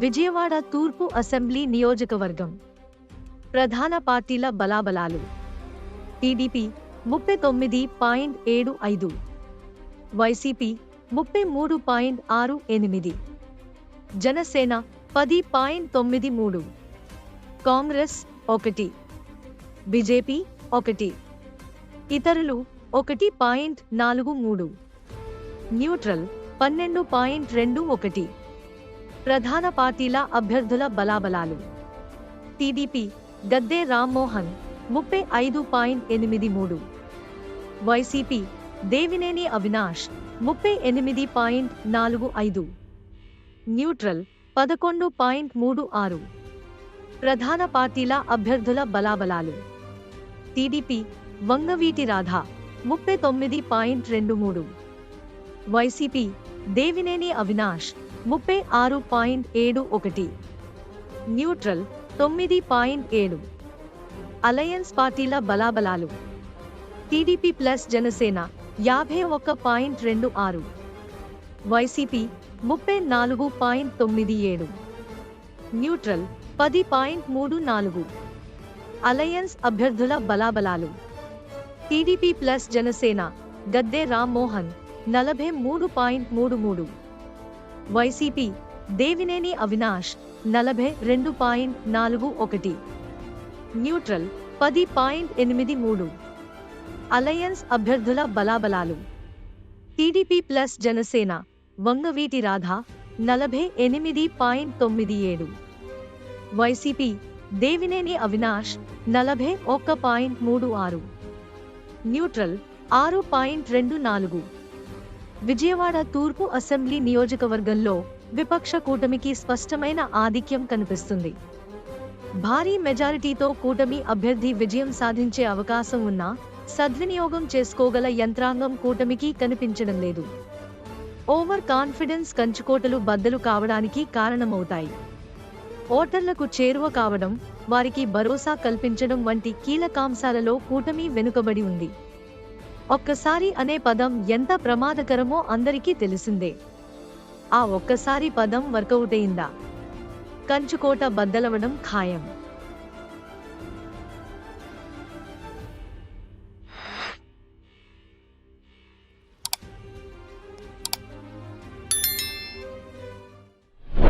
విజయవాడ తూర్పు అసెంబ్లీ నియోజకవర్గం ప్రధాన పార్టీల బలాబలాలు. TDP 39.75, YCP 33.68, Janasena 10.93, Congress 1, BJP 1, ఇతరులు 1.43, న్యూట్రల్ 12.21. ప్రధాన పార్టీల అభ్యర్థుల బలాబలాలు. TDP Gadde Rammohan 35.83, YCP Devineni Avinash 38.45, neutral 11.36. ప్రధాన పార్టీల అభ్యర్థుల బలాబలాలు. TDP Vangaveeti Radha 39.23, YCP Devineni Avinash 36.71, neutral 9.7. Alliance పార్టీల బలాబలాలు. TDP plus Janasena 51.26, YCP 34.97, neutral 10.34. Alliance అభ్యర్థుల బలాబలాలు. TDP plus Janasena Gadde Rammohan 43.33, YCP Devineni Avinash 42.41, neutral 10.83. Alliance అభ్యర్థుల బలాబలాలు. TDP plus Janasena Vangaveeti Radha 48.97, YCP Devineni Avinash 41.36, neutral 6.24. Vijayawada తూర్పు అసెంబ్లీ నియోజకవర్గంలో విపక్ష కూటమికి స్పష్టమైన ఆధిక్యం కనిపిస్తుంది. భారీ మెజారిటీతో కూటమి అభ్యర్థి విజయం సాధించే అవకాశం ఉన్నా సద్వినియోగం చేసుకోగల యంత్రాంగం కూటమికి కనిపించడం లేదు. ఓవర్ కాన్ఫిడెన్స్ కంచుకోటలు బద్దలు కావడానికి కారణమవుతాయి. ఓటర్లకు చేరువ కావడం, వారికి భరోసా కల్పించడం వంటి కీలకాంశాలలో కూటమి వెనుకబడి ఉంది. ఒక్కసారి అనే పదం ఎంత ప్రమాదకరమో అందరికీ తెలిసిందే. ఆ ఒక్కసారి పదం వర్కౌట్ అయిందా కంచుకోట బద్దలవడం ఖాయం.